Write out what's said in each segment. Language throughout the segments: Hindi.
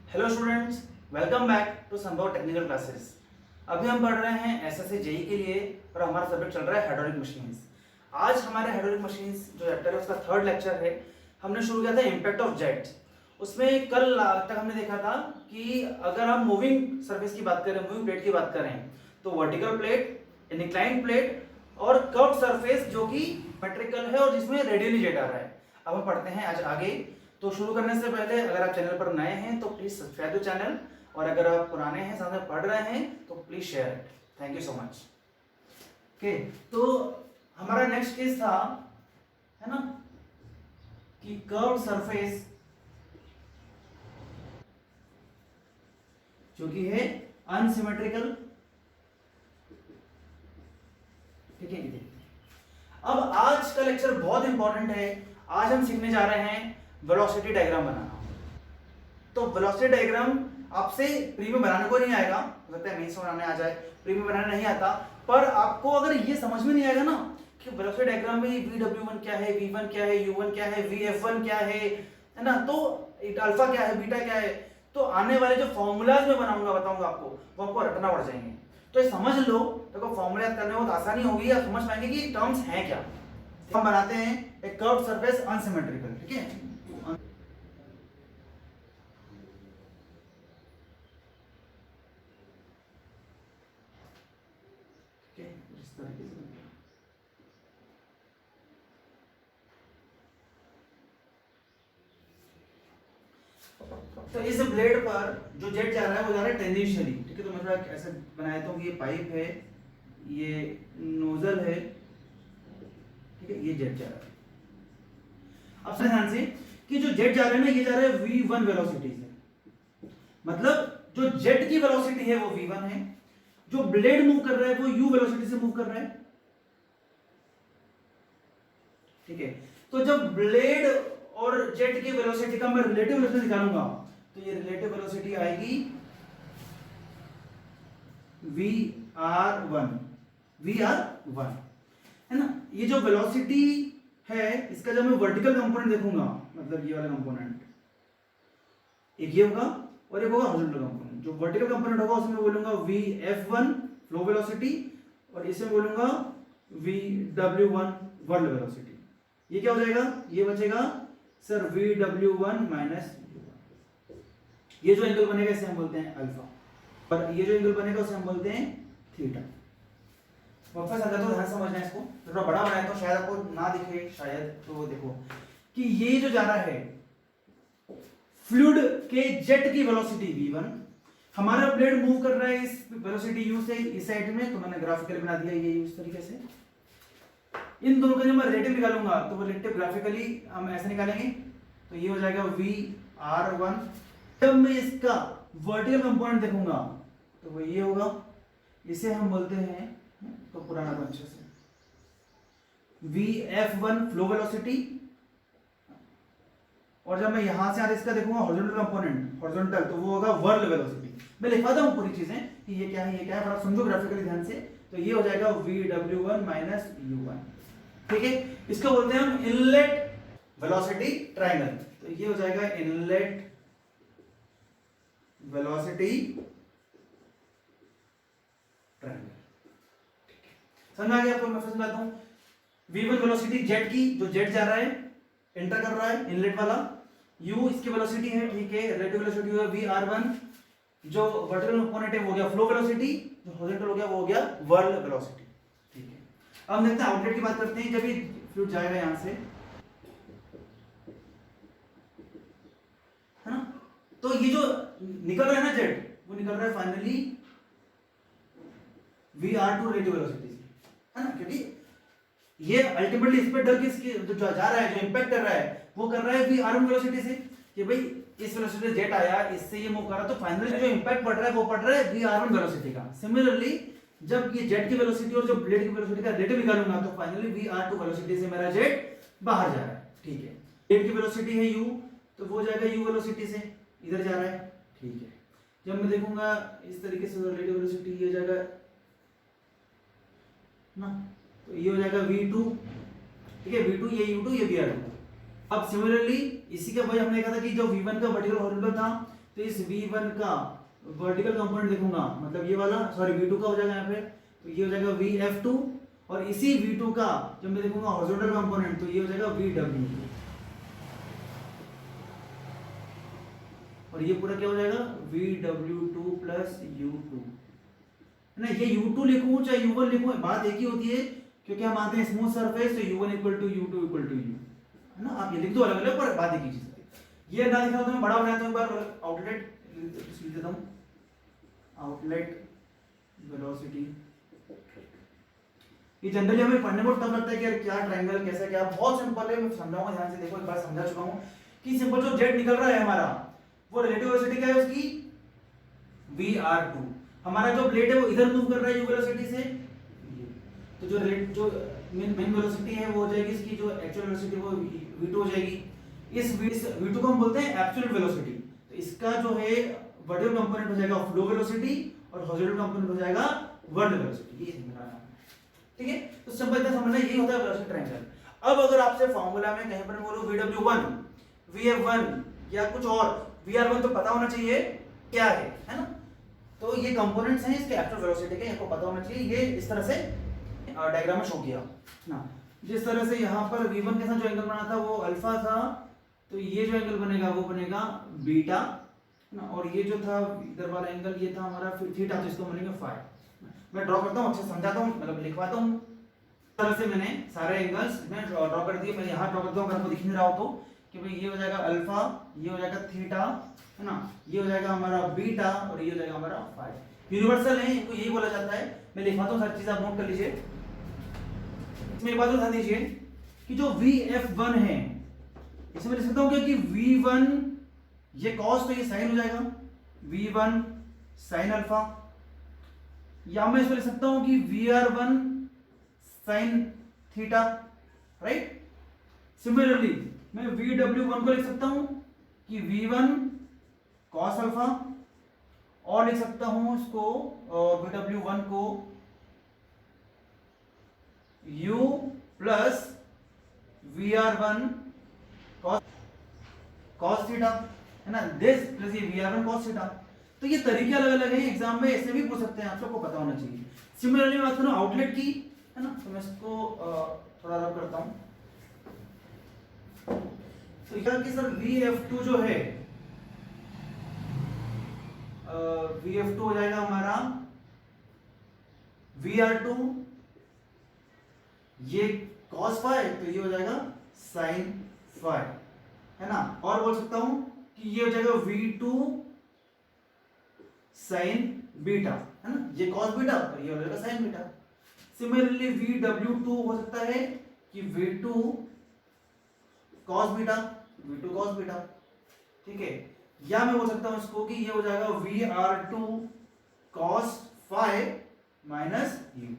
Hello students, welcome back to Sambhav technical classes. अभी हम पढ़ रहे हैं एसएससी जेई के लिए और हमारा सब्जेक्ट चल रहा है हाइड्रोलिक मशीन्स। आज हमारे हाइड्रोलिक मशीन्स जो चैप्टर है उसका थर्ड लेक्चर है। हमने शुरू किया था इम्पैक्ट ऑफ जेट। उसमें कल तक हमने देखा था कि अगर हम मूविंग सरफेस की बात करें, मूविंग प्लेट की बात करें, तो वर्टिकल प्लेट, इंक्लाइन प्लेट और कर्व्ड सरफेस जो कि मेट्रिकल है और जिसमें रेडियली जेट आ रहा है। अब हम पढ़ते हैं आज आगे। तो शुरू करने से पहले अगर आप चैनल पर नए हैं तो प्लीज सब्सक्राइब द चैनल, और अगर आप पुराने हैं, साथ में पढ़ रहे हैं, तो please share it. Thank you so much. Okay, तो हमारा नेक्स्ट केस था, है ना, कि कर्व्ड सरफेस जो कि है अनसिमेट्रिकल। ठीक है, अब आज का लेक्चर बहुत इंपॉर्टेंट है। आज हम सीखने जा रहे हैं वेलोसिटी डायग्राम बनाना। तो वेलोसिटी डायग्राम आपसे प्री में बनाने को नहीं आएगा, हो सकता है मेंस में बनाने आ जाए, प्री में बनाने नहीं आता। पर आपको अगर ये समझ में नहीं आएगा ना कि वेलोसिटी डायग्राम में VW1 क्या है, V1 क्या है, U1 क्या है, VF1 क्या है ना, तो अल्फा क्या है, बीटा क्या है, तो आने वाले जो फॉर्मूलाज में बताऊंगा आपको, वो आपको रटना पड़ जाएंगे। तो ये समझ लो, देखो फॉर्मूला करने में बहुत आसानी होगी, आप समझ पाएंगे कि टर्म्स हैं क्या। हम बनाते हैं एक कर्व्ड सरफेस अनसिमेट्रिकल। ठीक है, इस तरीके से। तो इस ब्लेड पर जो जेट जा रहा है वो जा रहा है टेंजेंशियली। ठीक है, तो मैं थोड़ा ऐसे बनाया था कि ये पाइप है, ये नोजल है, ठीक है, ये जेट जा रहा है। अब ध्यान से कि जो जेट जा रहा है ना, ये जा रहा है v1 वेलोसिटी से। मतलब जो जेट की वेलोसिटी है वो v1 है, जो ब्लेड मूव कर रहा है वो u वेलोसिटी से मूव कर रहा है। ठीक है, तो जब ब्लेड और जेट की वेलोसिटी का मैं रिलेटिव वेलोसिटी निकालूंगा, तो ये रिलेटिव वेलोसिटी आएगी VR1 है ना। ये जो वेलोसिटी है इसका जब मैं वर्टिकल कंपोनेंट देखूंगा, मतलब ये वाला कंपोनेंट, एक ये होगा और एक होगा हॉरिजॉन्टल कंपोनेंट। जो वर्टिकल कंपोनेंट होगा उसमें बोलूंगा VF1 फ्लो वेलोसिटी, और इसमें बोलूंगा VW1 वर्ल्ड वेलोसिटी। ये क्या हो जाएगा, ये बचेगा सर VW1 माइनस U1। ये जो एंगल बनेगा इसे हम बोलते हैं अल्फा, और ये जो एंगल बनेगा उसे हम बोलते हैं थीटा। वापस आ जाता, ध्यान समझना है इसको। थोड़ा बड़ा बनाया तो शायद आपको ना दिखे, शायद। तो देखो कि ये जो जा रहा है फ्लूइड के जेट की वेलोसिटी v1, हमारा ब्लेड मूव कर रहा है इस वेलोसिटी u से इस साइड में, तो मैंने ग्राफिकली बना दिया ये इस तरीके से। इन दोनों का जब मैं रिलेटिव निकालूंगा तो वो रिलेटिव ग्राफिकली हम ऐसे निकालेंगे, तो ये हो जाएगा VR1। जब मैं इसका वर्टिकल कंपोनेंट देखूंगा तो वो ये होगा, इसे हम बोलते हैं, तो पुराना अच्छे से, VF1 फ्लो वेलोसिटी। और जब मैं यहां से इसका देखूंगा हॉरिजॉन्टल कंपोनेंट, हॉरिजॉन्टल, तो वो होगा वर्ल्ड वेलोसिटी। मैं लिखवाता हूं पूरी चीजें कि ये क्या है, ये क्या है, बड़ा समझो ग्राफिकली ध्यान से। तो ये हो जाएगा VW1 माइनस U1। ठीक है, इसको बोलते हैं हम इनलेट वेलोसिटी ट्रायंगल। तो ये हो जाएगा इनलेट वेलोसिटी ट्रायंगल। समझ आ गया आपको? मैं फिर समझाता हूं। V1 वेलोसिटी जेट की, जो जेट जा रहा है, एंटर कर रहा है, इनलेट वाला। U इसकी वेलोसिटी है, ठीक है, रिलेटिव वेलोसिटी है VR1। जो वर्टिकल कंपोनेंट है वो हो गया फ्लो वेलोसिटी, जो हॉरिजॉन्टल हो गया वो हो गया वर्ल्ड वेलोसिटी। ठीक है, अब हम देखते हैं आउटलेट की बात करते हैं। जब ये फ्लूइड जाएगा यहां से, है ना, तो ये जो निकल रहा है ना जेट, वो निकल रहा है फाइनली VR2 रिलेटिव वेलोसिटी से, है ना, क्योंकि ये अल्टीमेटली इस पे डर किसके जो जा रहा है, जो इंपैक्ट कर रहा है, वो कर रहा है VR1 वेलोसिटी से, कि भाई इस वेलोसिटी से जेट आया, इससे ये मूव कर रहा, तो फाइनली जो इंपैक्ट पड़ रहा है वो पड़ रहा है VR1 वेलोसिटी का। सिमिलरली जब ये जेट की वेलोसिटी और जो ब्लेड की वेलोसिटी का रिलेटिव निकालूंगा, तो फाइनली VR2 वेलोसिटी से मेरा जेट बाहर जा रहा है। ठीक है, जेट की वेलोसिटी है U, तो वो जाएगा U वेलोसिटी से इधर जा रहा है। ठीक है, जब मैं देखूंगा इस तरीके से रिलेटिव वेलोसिटी ये जाएगा ना, तो ये हो जाएगा V2। ठीक है, V2 ये U2 ये VR2। अब सिमिलरली इसी का वही हमने देखा था कि जो V1 का वर्टिकल हॉरिजॉन्टल था, तो इस v1 का वर्टिकल कंपोनेंट देखूंगा, मतलब ये वाला, सॉरी v2 का हो जाएगा यहाँ पे, तो ये हो जाएगा vf2, और इसी v2 का जब मैं देखूंगा हॉरिजॉन्टल कंपोनेंट तो ये हो जाएगा vw2, और ये पूरा क्या हो जाएगा vw2 प्लस u2 है ना। ये u2 लिखूं चाहे u1 लिखूं, बात एक ही होती है, क्योंकि हम मानते हैं स्मूथ सरफेस, तो u1 equal to u2 equal to u है ना। आप ये लिख दो अलग अलग, पर बात एक ही चीज है। ये ना लिखा तो मैं बड़ा बनाता हूं, एक बार आउटलेट लिख देता हूं, आउटलेट वेलोसिटी। ये जनरली हमें पढ़ने में तब लगता है कि यार क्या ट्रायंगल कैसा क्या, बहुत सिंपल है, मैं समझाऊंगा ध्यान से देखो, एक बार समझा चुका हूं कि सिंपल जो जेट निकल रहा है हमारा, वो रिलेटिव वेलोसिटी क्या है उसकी vr2, हमारा जो प्लेट है वो इधर मूव कर रहा है u वेलोसिटी से, तो जो मेन वेलोसिटी है वो हो जाएगी इसकी, जो एक्चुअल वेलोसिटी वो v2 हो जाएगी। इस v2 को हम बोलते हैं एब्सोल्यूट वेलोसिटी, तो इसका जो है वर्टिकल कंपोनेंट हो जाएगा फ्लो वेलोसिटी और हॉरिजॉन्टल कंपोनेंट हो जाएगा वर्ड वेलोसिटी, ये समझना है, ठीक है। तो सिंपल इतना समझना, यही होता है वेलोसिटी ट्रायंगल। अब अगर आपसे फार्मूला में कहीं पर बोलो vw1 vf1 या कुछ और vr1, तो पता होना चाहिए क्या है ना। तो ये कंपोनेंट्स हैं इसके एब्सोल्यूट वेलोसिटी के, आपको पता होना चाहिए। ये इस तरह से डायग्राम में शो किया ना, जिस तरह से यहाँ पर v1 के साथ जो एंगल बना था वो अल्फा था, तो ये जो एंगल बनेगा वो बनेगा बीटा ना, और ये जो था इधर वाला एंगल ये था हमारा थीटा, तो इसको बनेगा फाई। मैं ड्रॉ करता हूँ, अच्छे समझाता हूँ, मतलब लिखवाता हूँ। इस तरह से मैंने सारे एंगल्स मैं ड्रॉ कर दिए। मैं यहाँ ड्रॉ करता हूँ, अगर आपको दिख नहीं रहा हो तो, कि भाई ये हो जाएगा अल्फा, ये हो जाएगा थीटा है ना, ये हो जाएगा हमारा बीटा और ये हो जाएगा हमारा फाई। यूनिवर्सल है, इनको यही बोला जाता है। मैं लिखवाता हूँ, सारी चीज आप नोट कर लीजिए। इसमें एक बात ध्यान दीजिए कि जो vf1 है, इसमें लिख सकता हूँ क्या कि v1 ये cos, तो ये sin हो जाएगा v1 sin अल्फा, या मैं इसमें लिख सकता हूँ कि vr1 sin theta, right. Similarly मैं vw1 को लिख सकता हूँ कि v1 cos अल्फा, और लिख सकता हूँ इसको vw1 को u plus vr1 cos theta है ना, दिस प्लस ये vr1 cos थीटा। तो ये तरीके अलग अलग हैं, एग्जाम में ऐसे भी पूछ सकते हैं, आप सबको पता होना चाहिए। सिमिलरली बात करूं आउटलेट की है ना, तो मैं इसको थोड़ा रब करता हूं। तो यह कि सर vf2 जो है vf2 हो जाएगा हमारा vr2, ये cos फाई, तो ये हो जाएगा sin फाई है ना। और बोल सकता हूं कि ये हो जाएगा v2 sin बीटा है ना, ये cos बीटा तो ये हो जाएगा sin बीटा। सिमिलरली vw2 हो सकता है कि v2 cos beta, v2 cos beta, ठीक है। या मैं बोल सकता हूं इसको कि ये हो जाएगा vr2 cos phi minus u।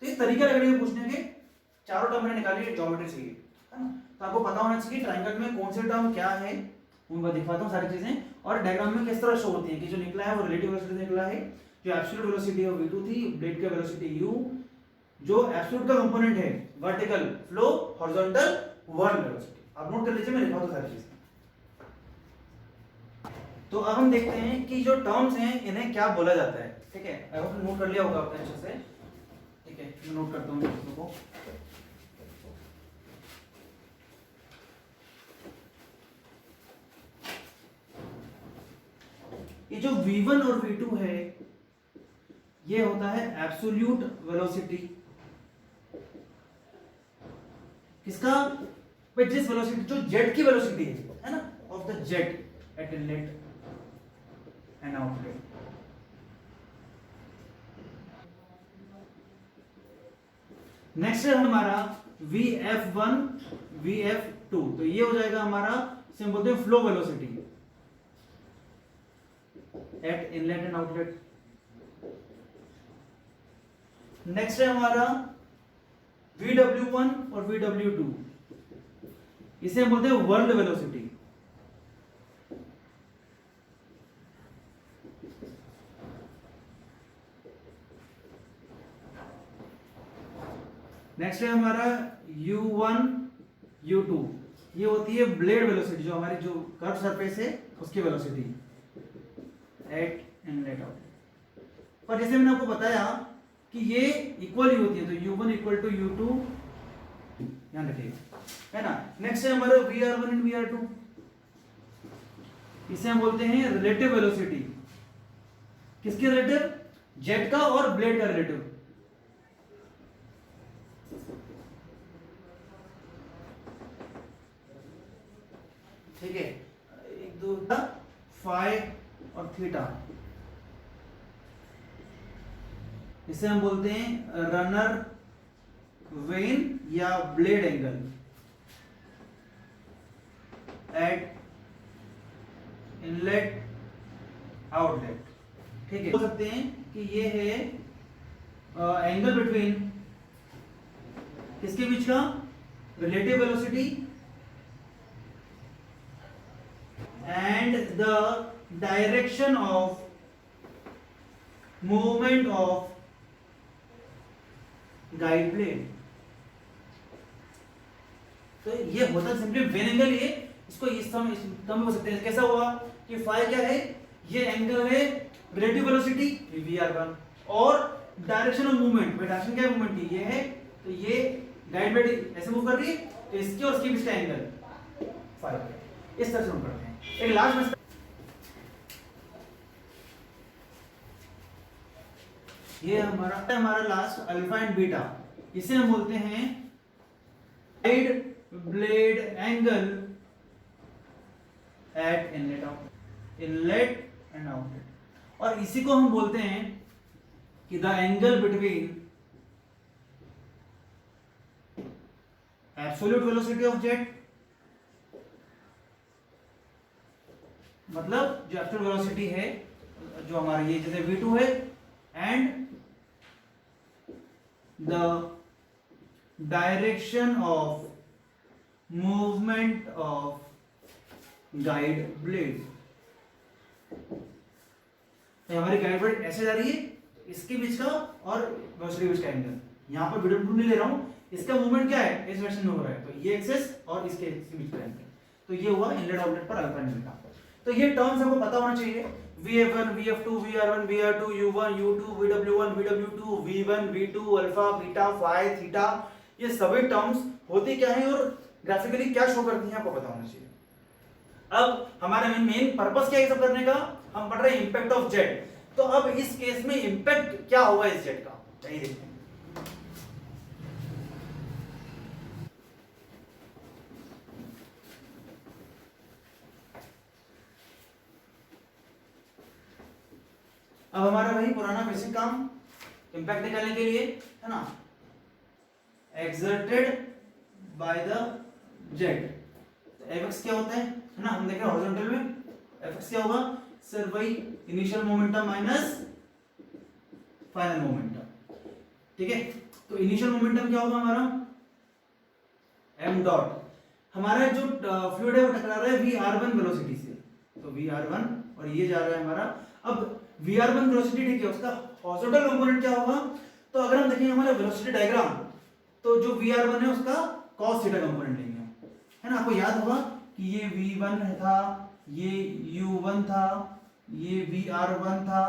तो ये तरीके लग रहे हैं पूछने के, चारों टर्म मैंने निकाली, ज्योमेट्री से है ना। तो आपको पता होना चाहिए ट्रायंगल में कौन से टर्म क्या है, उनको दिखाता हूँ सारी चीजें, और डायग्राम में किस तरह शो होती है कि जो निकला है वो रिलेटिव वेलोसिटी निकला है, जो एब्सोल्यूट वेलोसिटी है v2 थी, ब्लेड का वेलोसिटी u, जो एब्सोल्यूट का कंपोनेंट है vertical flow, horizontal word velocity. आप नोट कर लीजिए, मैं लिखा हूं सारी चीजें। तो अब हम देखते हैं कि जो टर्म्स हैं इन्हें क्या बोला जाता है, ठीक है। आई होप नोट कर लिया होगा आपने अच्छे से, ठीक है। मैं नोट करता हूँ चीजों को। ये जो v1 और v2 है ये होता है एब्सोल्यूट वेलोसिटी, किसका, भाई जिस वेलोसिटी, जो जेट की वेलोसिटी है ना, of the jet eight inlet and outlet. Next है हमारा vf1 vf2, तो ये हो जाएगा हमारा सिंपल बोलते हैं flow velocity at inlet and outlet. Next है हमारा vw1 और vw2, इसे हम बोलते हैं वर्ल्ड वेलोसिटी। नेक्स्ट है हमारा u1 u2, ये होती है ब्लेड वेलोसिटी, जो हमारी जो कर्व सरफेस है उसकी वेलोसिटी। Eight inlet outlet. पर जैसे मैंने आपको बताया कि ये इक्वल ही होती है, तो U1 इक्वल टू U2, ध्यान रखिएगा, है ना। नेक्स्ट है हमारा VR1 एंड VR2, इसे हम बोलते हैं रिलेटिव वेलोसिटी। किसके रिलेटिव? जेट का और ब्लेड का रिलेटिव। ठीक है, एक दो फाई और थीटा, इसे हम बोलते हैं रनर वेन या blade angle eight inlet outlet. ठीक है, बोल सकते हैं कि ये है एंगल बिटवीन किसके बीच का? Relative velocity and the direction of movement of guide blade. तो ये होता सिंपली वेन एंगल। ये इसको इस तरह हो सकते हैं, कैसा हुआ कि फाई क्या है? ये एंगल है रिलेटिव वेलोसिटी VR1 और डायरेक्शन ऑफ मूवमेंट, डायरेक्शन क्या मूवमेंट की ये है, तो ये गाइड ब्लेड ऐसे मूव कर रही है, तो इसके और इसके बीच का एंगल फाई है। इस तरह से हम करते हैं। एक लास्ट ये हमारा लास्ट अल्फा एंड बीटा, इसे हम बोलते हैं guide blade angle eight inlet and outlet. और इसी को हम बोलते हैं कि the angle between absolute velocity of jet, मतलब जो एब्सोल्यूट वेलोसिटी है जो हमारी ये जैसे V2 है, and the direction of movement of guide blade. हमारी गाइड ब्लेड ऐसे जा रही है, इसके बीच का और वेलोसिटी बीच का एंगल, यहां पर V2 नहीं ले रहा हूं, इसका मूवमेंट क्या है? इस डायरेक्शन में हो रहा है, तो ये एक्सिस और इसके बीच का एंगल। तो ये हुआ इनलेट आउटलेट पर अल्फा एंड बीटा। तो ये टर्म्स हमको पता होना चाहिए, VF1, VF2, VR1, VR2, U1, U2, VW1, VW2, V1, V2, alpha, beta, phi, theta, ये सभी टर्म्स होती क्या है और ग्राफिकली क्या शो करती हैं, आपको पता होना चाहिए। अब हमारा मेन पर्पस क्या है सब करने का? हम पढ़ रहे हैं इंपैक्ट ऑफ जेट। तो अब इस केस में इंपैक्ट क्या होगा इस जेट का, चाहिए देखते हैं। अब हमारा वही पुराना बेसिक काम, इंपैक्ट निकालने के लिए, है ना, exerted by the jet. Fx क्या होता है ना, हम देख रहे हैं हॉरिजॉन्टल में, Fx क्या होगा? सिर्फ वही initial momentum minus final momentum. ठीक है, तो इनिशियल मोमेंटम क्या होगा हमारा? m dot. हमारा जो फ्लूइड है वो टकरा रहा है VR1 वेलोसिटी से, तो VR1 और ये जा रहा है हमारा। अब VR1 वेलोसिटी, ठीक है, उसका हॉरिजॉन्टल कंपोनेंट क्या होगा? तो अगर हम देखें हमारा वेलोसिटी डायग्राम, तो जो VR1 है उसका cos थीटा कंपोनेंट लेंगे, है ना। आपको याद होगा कि ये V1 था, ये U1 था, ये VR1 था,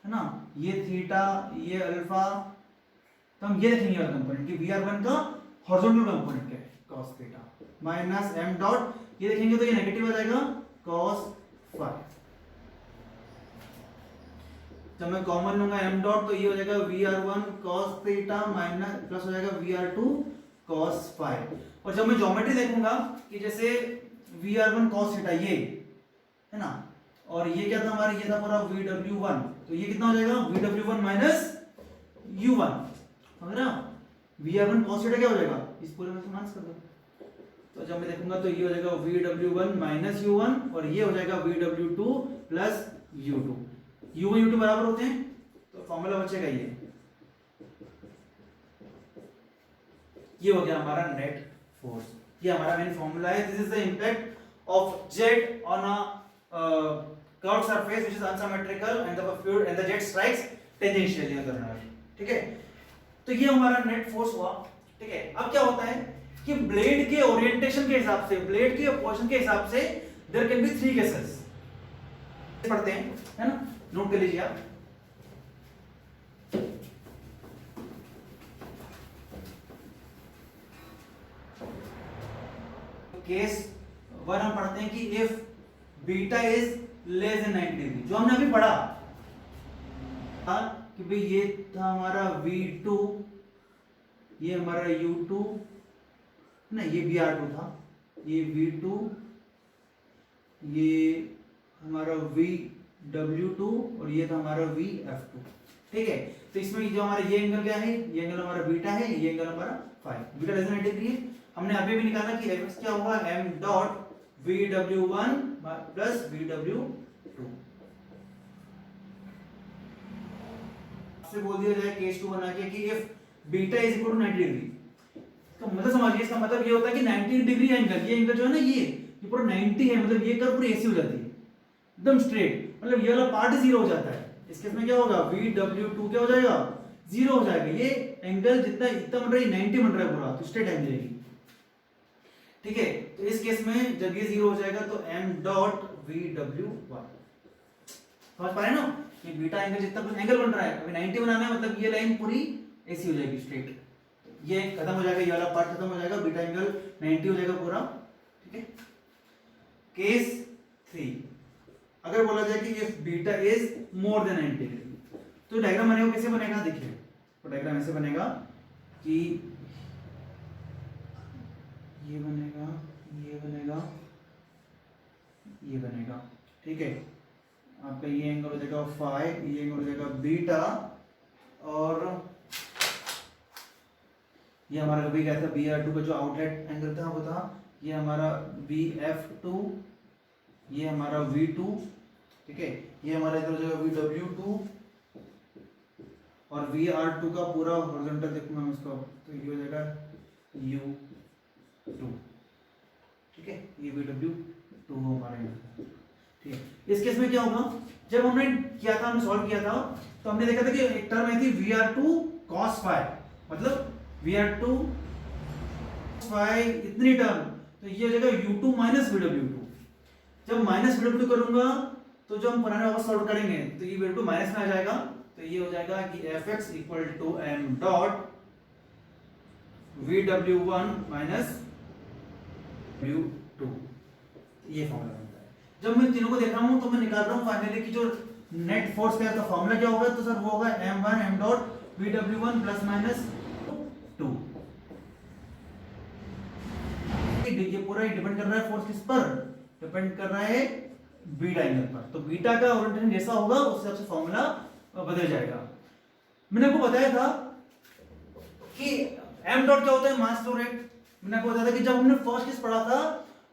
है ना, ये थीटा, ये अल्फा। तो हम ये देखेंगे वाला कंपोनेंट कि VR1 का हॉरिजॉन्टल कंपोनेंट क्या है? cos theta minus m dot, ये देखेंगे तो ये नेगेटिव आ जाएगा cos फाई। जब मैं कॉमन लूंगा m डॉट, तो ये हो जाएगा VR1 cos theta minus plus हो जाएगा VR2 cos फाई। और जब मैं ज्योमेट्री देखूंगा कि जैसे VR1 cos थीटा ये, है ना, और ये क्या था हमारा? ये था पूरा VW1, तो ये कितना हो जाएगा? VW1 माइनस U1, समझ रहे हो? VR1 cos थीटा क्या हो जाएगा? इस पूरे में माइनस कर दो, तो जब मैं देखूंगा तो ये हो जाएगा VW1 माइनस U1 और ये हो जाएगा VW2 plus U2। U1 U2 बराबर होते हैं, तो फॉर्मूला बचेगा ये हो गया हमारा नेट फोर्स। ये हमारा मेन फॉर्मूला है। This is the impact of jet on a curved surface which is unsymmetrical and the fluid and the jet strikes tangentially on the runner. ठीक है, तो ये हमारा नेट फोर्स हुआ। ठीक है, अब क्या होता है कि ब्लेड के ओरिएंटेशन के हिसाब से, ब्लेड के पोजीशन के हिसाब से there can be three cases. पढ़ते हैं, है ना, नोट कर लीजिए आप। केस 1 हम पढ़ते हैं कि if beta is less than 90 degree, जो हमने अभी पढ़ा कि भाई ये था हमारा V2, ये हमारा U2 ना, ये VR2 था, ये V2, ये हमारा VW2 और ये था हमारा VF2। ठीक है, तो इसमें जो हमारा ये एंगल क्या है, ये एंगल हमारा बीटा है, ये एंगल हमारा phi, beta less than 90 degree है। हमने अभी भी निकाला कि fx क्या होगा, m dot VW1 plus VW2। आपसे बोल दिया जाए केस 2 बना के कि if beta is equal to 90 degree, तो मतलब समझिए, इसका मतलब ये होता है कि 90 डिग्री एंगल, ये एंगल जो है ना, ये पूरा 90 है, मतलब ये कर्व पूरी ऐसी हो जाती है एकदम स्ट्रेट, मतलब ये वाला पार्ट 0 हो जाता है। इस केस में क्या होगा, VW2 क्या हो जाएगा, 0 हो जाएगा। ये एंगल जितना इतना बन रहा है, 90 बन रहा है पूरा, तो स्ट्रेट एंगल है। ठीक है, तो इस केस में जब ये 0 हो जाएगा तो m डॉट VW1, समझ पा रहे ना, ये बीटा एंगल जितना एंगल बन रहा है, अभी 90 बनाना है, मतलब ये लाइन पूरी ऐसी हो जाएगी स्ट्रेट, ये खत्म हो जाएगा, ये वाला पार्ट खत्म हो जाएगा, बीटा एंगल 90 हो जाएगा पूरा। ठीक है, केस 3 अगर बोला जाए कि if beta is more than 90 degree, तो डायग्राम बनेगा, कैसे बनेगा देखिए, तो डायग्राम ऐसे बनेगा कि ये बनेगा, ये बनेगा, ये बनेगा। ठीक है, आपका ये एंगल हो जाएगा फाइ, ये एंगल हो जाएगा बीटा, और ये हमारा कभी क्या था, BR2 का जो आउटलेट एंगल था वो था ये हमारा VF2, ये हमारा V2। ठीक है, ये हमारा इधर हो जाएगा VW2, और VR2 का पूरा हॉरिजॉन्टल देखूंगा मैं इसको, तो ये हो जाएगा U2। ठीक है, ये VW2 हमारा यहाँ। ठीक है, इस केस में क्या होगा, जब हमने किया था, हमने सॉल्व किया था, तो हमने देखा था कि एक टर्म आई थी VR2 cos phi, मतलब VR2 phi इतनी टर्म, तो ये हो जाएगा U2 माइनस VW2। जब माइनस VW2 करूंगा तो जब हम पुराने वापस सॉल्व करेंगे तो ये VW2 माइनस में आ जाएगा, तो ये हो जाएगा कि fx equal to m dot VW1 minus VW2, ये फॉर्मूला बनता है। जब मैं तीनों को देख रहा हूं तो मैं निकाल रहा हूं फाइनली कि जो नेट फोर्स का फॉर्मूला क्या होगा, तो सर वो होगा m1 m dot VW1 plus minus 2। ये पूरा डिपेंड कर रहा है फोर्स किस पर, डिपेंड कर रहा है बीटा एंगल पर, तो बीटा का ओरिएंटेशन जैसा होगा उस हिसाब से फॉर्मूला बदल जाएगा। मैंने आपको बताया था कि m डॉट क्या होता है, मास फ्लो रेट। मैंने आपको बताया था कि जब हमने फर्स्ट केस पढ़ा था,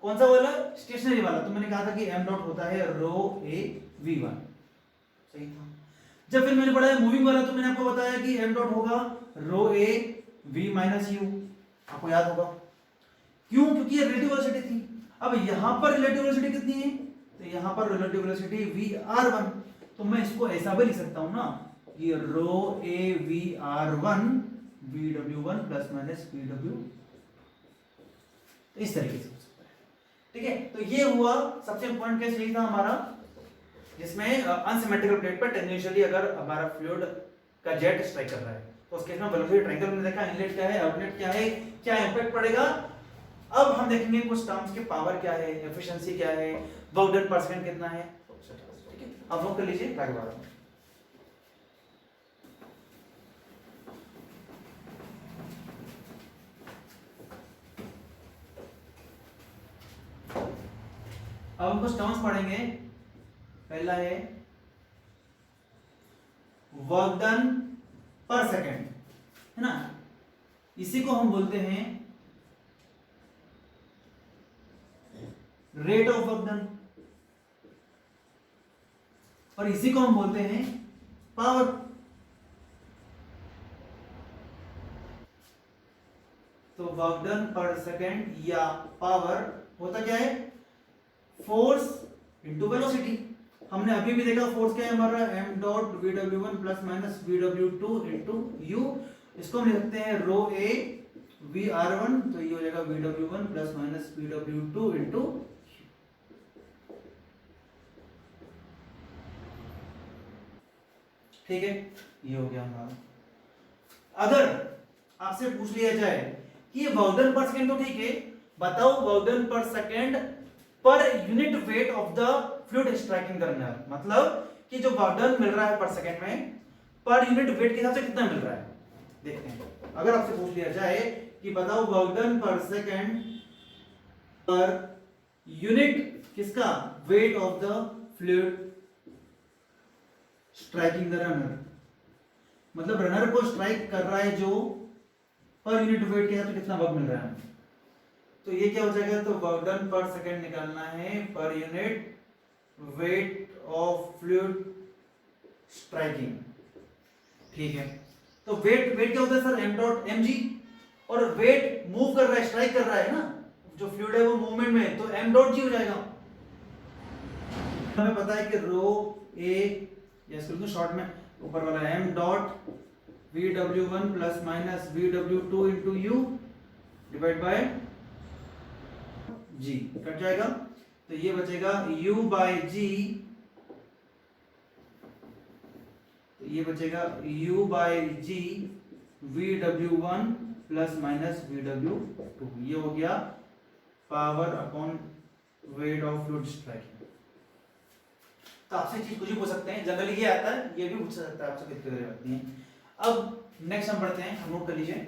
कौन सा वाला, स्टेशनरी वाला, तो मैंने कहा था कि m डॉट होता है रो a v1, सही था। जब फिर मैंने पढ़ा है मूविंग वाला, तो मैंने आपको बताया कि m डॉट होगा रो a v माइनस u, आपको याद होगा, क्यों, क्योंकि ये रिलेटिव वेलोसिटी थी। अब यहां पर रिलेटिव वेलोसिटी कितनी है, तो यहां पर रिलेटिव वेलोसिटी vr1, तो मैं इसको ऐसा भी लिख सकता हूं ना, ये रो a vr1 vw1 plus minus vw, तो इस तरीके से हो सकता है। ठीक है, तो ये हुआ सबसे इंपॉर्टेंट केस, यही था हमारा, जिसमें अनसिमेट्रिकल प्लेट पर टेंजेंशियली अगर हमारा फ्लूइड का जेट स्ट्राइक कर रहा है, तो उस केस में वेलोसिटी ट्रायंगल में देखा, इनलेट क्या है, आउटलेट क्या है, क्या इंपैक्ट पड़ेगा। अब हम देखेंगे कुछ टर्म्स के, पावर क्या है, एफिशिएंसी क्या है, वर्क डन पर सेकंड कितना है। ठीक है, अब नोट कर लीजिए आगे बढ़ते हैं। अब हम कुछ टर्म्स पढ़ेंगे। पहला है वर्क डन पर सेकंड, है ना, इसी को हम बोलते हैं रेट ऑफ वर्क डन, और इसी को हम बोलते हैं पावर। तो वर्क डन पर सेकंड या पावर होता क्या है, फोर्स इंटू वेलोसिटी। हमने अभी भी देखा फोर्स क्या है हमारा, m dot VW1 plus minus VW2 into u, इसको हम लिखते हैं रो a vr1, तो ये हो जाएगा VW1 plus minus VW2 into. ठीक है, ये हो गया हमारा। अगर आपसे पूछ लिया जाए कि ये वर्क डन पर सेकंड तो ठीक है, बताओ वर्क डन पर सेकंड पर unit weight of the fluid striking the runner, मतलब कि जो वर्क डन मिल रहा है पर सेकंड में पर यूनिट वेट के हिसाब से कितना मिल रहा है, देखते हैं। अगर आपसे पूछ लिया जाए कि बताओ वर्क डन पर सेकंड पर यूनिट किसका, weight of the fluid striking the runner, मतलब रनर को स्ट्राइक कर रहा है जो, पर यूनिट वेट के हिसाब से कितना वर्क मिल रहा है, तो ये क्या हो जाएगा, तो वर्क डन पर सेकंड निकालना है पर unit weight of fluid striking, ठीक है। तो वेट क्या होता है sir, M dot M G, और वेट मूव कर रहा है, स्ट्राइक कर रहा है ना, जो फ्लूइड है वो मूवमेंट में है, तो एम डॉट जी हो जाएगा। हमें पता है कि रो ए, या इसको शॉर्ट में ऊपर वाला M dot VW1 plus minus VW2 into u divide by G, cut जाएगा, तो ये बचेगा u बाय जी, तो ये बचेगा u बाय जी VW1 प्लस माइनस VW2, ये हो गया power upon weight of fluid striking. तो आपसे चीज कुछ भी पूछ सकते हैं, जनरली ये आता है, ये भी पूछ सकता है आपसे, कितनी देर लगती है। अब नेक्स्ट हम पढ़ते हैं, हम नोट कर लीजिए।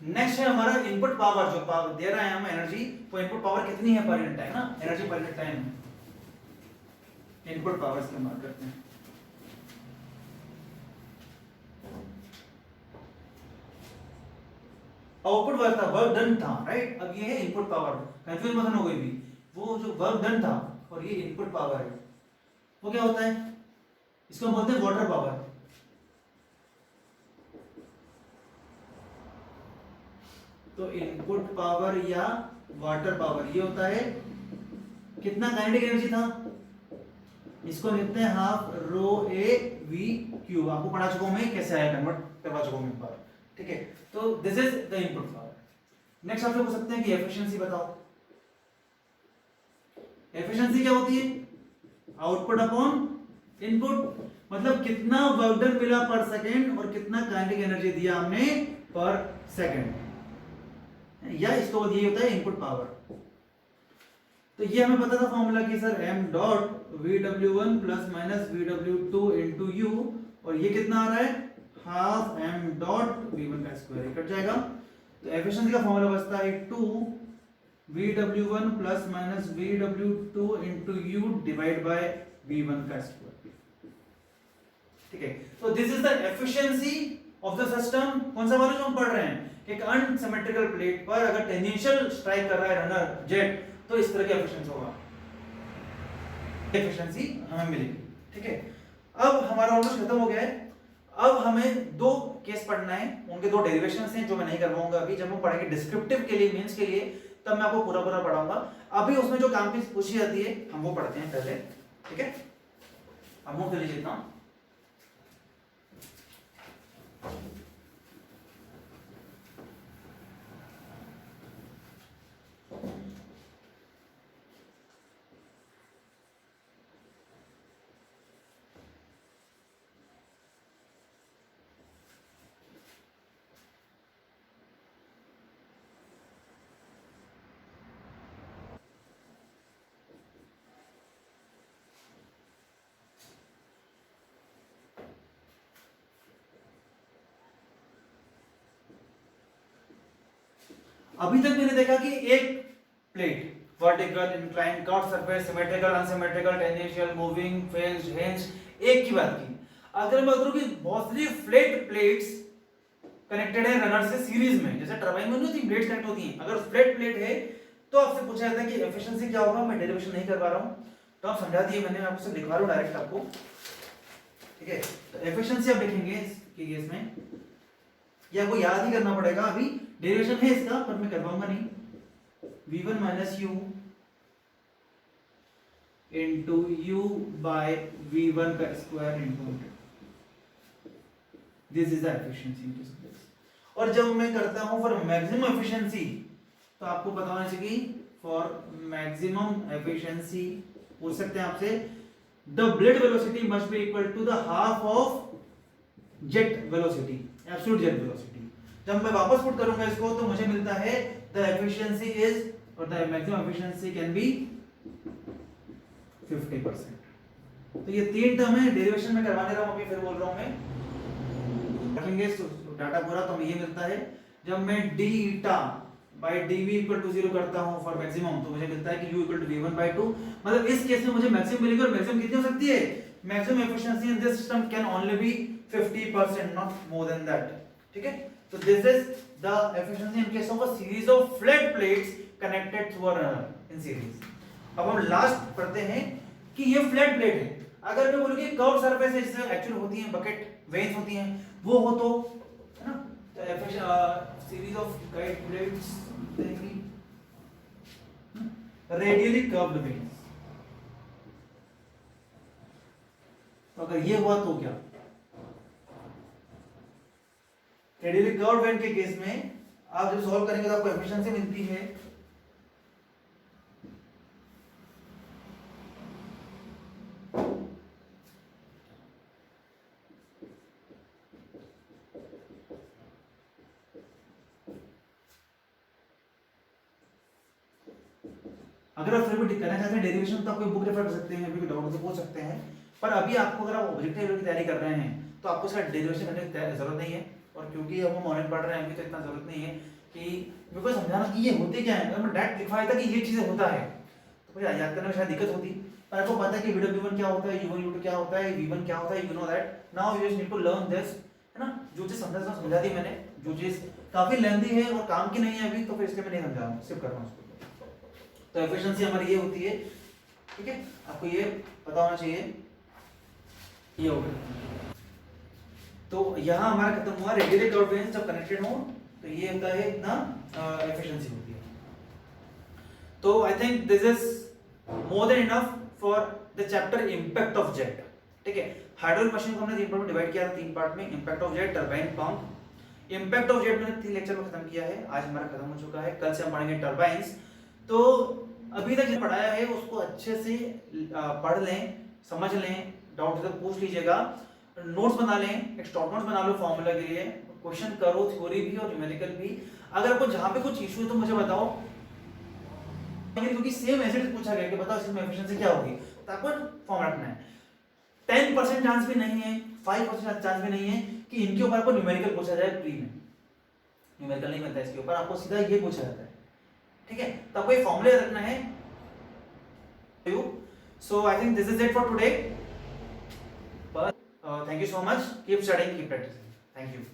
नेक्स्ट है हमारा इनपुट पावर, जो पावर दे रहा है हमें एनर्जी, वो इनपुट पावर कितनी है पर यूनिट टाइम ना, energy per unit time, input power इस्तेमाल करते हैं। आउटपुट वर्क था, वर्क डन था, राइट। अब ये है इनपुट पावर, कंफ्यूज मत हो कोई भी, वो जो वर्क डन था और ये इनपुट पावर है, वो क्या होता है, इसको हम बोलते हैं वाटर पावर। तो इनपुट पावर या वाटर पावर ये होता है, कितना काइनेटिक एनर्जी था, इसको लिखते हैं half rho A V Q, आपको पढ़ा चुका हूं मैं, कैसे आया कन्वर्ट करवा चुका हूं एक बार, ठीक है। तो this is the input power. Next आप लोग पूछ सकते हैं कि एफिशिएंसी बताओ। एफिशिएंसी क्या होती है, आउटपुट अपॉन इनपुट, मतलब कितना वर्क डन मिला पर सेकंड और कितना काइनेटिक एनर्जी दिया हमने पर सेकंड, या इसको ये होता है इनपुट पावर। तो ये हमें पता था फॉर्मूला कि sir m dot VW1 plus minus VW2 into you, और ये कितना आ रहा है, हाफ m डॉट V1 का स्क्वायर, कट जाएगा। तो एफिशिएंसी का फॉर्मूला बचता है 2 VW1 plus minus VW2 into u divide bye V1 का स्क्वायर, ठीक है। तो this is the efficiency of the system. कौन सा वाला जो हम पढ़ रहे हैं, एक अनसिमेट्रिकल प्लेट पर अगर टेंजेंशियल स्ट्राइक कर रहा है रनर जेट, तो इस तरह की एफिशिएंसी होगा, एफिशिएंसी हमें मिलेगी, ठीक है। अब हमारा ऑलमोस्ट खत्म हो गया है। अब हमें दो केस पढ़ना है, उनके दो डेरिवेशंस हैं जो मैं नहीं करवाऊंगा अभी, जब हम पढ़ेंगे डिस्क्रिप्टिव के लिए, मेंस के लिए, तब मैं आपको पूरा पूरा पढ़ाऊंगा। अभी उसमें जो काम की पूछी जाती है हम वो पढ़ते हैं पहले, ठीक है। अब नोट कर लीजिए इतना। अभी तक मैंने देखा कि एक plate, vertical, incline, curve surface, symmetrical, unsymmetrical, tangential, moving, failed, hinge, एक की बात की। अगर मैं करूं कि बहुत सारी फ्लैट प्लेट्स कनेक्टेड है रनर से सीरीज में, जैसे टरबाइन में नहीं होती प्लेट्स कनेक्ट होती हैं, अगर फ्लैट प्लेट है तो आपसे पूछा जाता है कि एफिशिएंसी क्या होगा। मैं डेरिवेशन नहीं करवा रहा हूं, तो आप समझा दिए मैंने, आपको सिर्फ दिखा रहा हूं डायरेक्ट आपको, ठीक है। तो एफिशिएंसी आप देखेंगे इसके केस में, या आपको याद ही करना पड़ेगा, अभी डेरिवेशन है इसका पर मैं करवाऊंगा नहीं। v1 minus u into u by v1 का square into, this is the efficiency in this case. और जब मैं करता हूं फॉर मैक्सिमम एफिशिएंसी, तो आपको पता होना चाहिए फॉर मैक्सिमम एफिशिएंसी पूछ सकते हैं आपसे, the blade velocity must be equal to the half of jet velocity, absolute jet velocity. जब मैं वापस पुट करूंगा इसको तो मुझे मिलता है द एफिशिएंसी इज, और the maximum efficiency can be 50%। तो ये तीन टर्म है, डेरिवेशन में करवाने रहा हूं, अभी फिर बोल रहा हूं मैं, रखेंगे डाटा पूरा तो हमें ये मिलता है। जब मैं d eta by dv equal to 0 करता हूं फॉर मैक्सिमम, तो मुझे मिलता है कि u इक्वल टू v1/2। मतलब इस केस में मुझे मैक्सिमम मिलेगी, और मैक्सिमम कितनी हो सकती है? Maximum efficiency in this system can only be 50%, not more than that. ठीक है, तो this is the efficiency in case of a series of flat plates connected through a runner in series. अब हम लास्ट पढ़ते हैं कि ये फ्लैट प्लेट है। अगर मैं बोलूं कि कर्व सरफेस है, जिससे एक्चुअल होती है बकेट वेन्स होती हैं, वो हो तो, है ना, तो series of guide plates radially curved veins. तो अगर ये हुआ तो क्या? रेडियली कर्व्ड वेन के केस में आप जब सॉल्व करेंगे तो आपको एफिशिएंसी मिलती है अगर आप फिर भी करना चाहते हैं डेरिवेशन तो आप कोई बुक रेफर कर सकते हैं, अभी डाउट तो पूछ सकते हैं। पर अभी आपको अगर आप ऑब्जेक्टिव लेवल की तैयारी कर रहे हैं तो आपको इसका डेरिवेशन करने की जरूरत नहीं है। और क्योंकि अब हम ऑनलाइन पढ़ रहे हैं अभी, तो इतना जरूरत नहीं है कि मेरे को समझाना कि ये होते क्या है। अगर मैं डायरेक्ट लिखवाया था कि ये चीजें होता है तो मुझे याद करने में शायद दिक्कत होती। पर आपको पता है कि V1 क्या होता है, U1 U2 क्या होता है, V1 क्या होता है, you know that. Now you just need to learn this, है ना। जो चीज समझा दी मैंने, जो चीज काफी लेंथी है और काम की नहीं है अभी, तो फिर इसलिए मैं नहीं समझा रहा हूँ, सिर्फ कर रहा हूँ उसको। तो एफिशिएंसी हमारी ये होती है, ठीक है, आपको ये पता होना चाहिए। ये हो गया, तो यहाँ हमारा खत्म हुआ रेडियली कर्व्ड वेन्स जब कनेक्टेड हो, तो ये होता है इतना एफिशिएंसी होती है। तो I think this is more than enough for the chapter impact of jet. ठीक है, हाइड्रोलिक मशीन को हमने तीन पार्ट में डिवाइड किया था, तीन पार्ट में, impact of jet, turbine, pump. Impact of jet मैंने 3 लेक्चर में खत्म किया है, आज हमारा खत्म हो चुका है। कल से हम पढ़ेंगे टरबाइंस। तो अभी तक जो पढ़ाया है उसको अच्छे से पढ़ लें, समझ लें, डाउट तो पूछ लीजिएगा, नोट्स बना लें, एक शॉर्ट नोट्स बना लो फॉर्मूला के लिए, क्वेश्चन करो, थ्योरी भी और न्यूमेरिकल भी। अगर आपको जहां पे कुछ इशू है तो मुझे बताओ, क्योंकि सेम ऐसे पूछा गया कि बताओ इसमें एफिशिएंसी क्या होगी, तो आपको फॉर्म रखना है। 10% चांस भी नहीं है, 5% चांस भी नहीं है कि इनके ऊपर आपको न्यूमेरिकल पूछा जाए प्री में। न्यूमेरिकल नहीं मिलता इसके ऊपर, आपको सीधा ये पूछा जाता है। ठीक है, तो आपको ये फॉर्मूला रखना है। So I think this is it for today. But thank you so much. Keep studying, keep practicing. Thank you.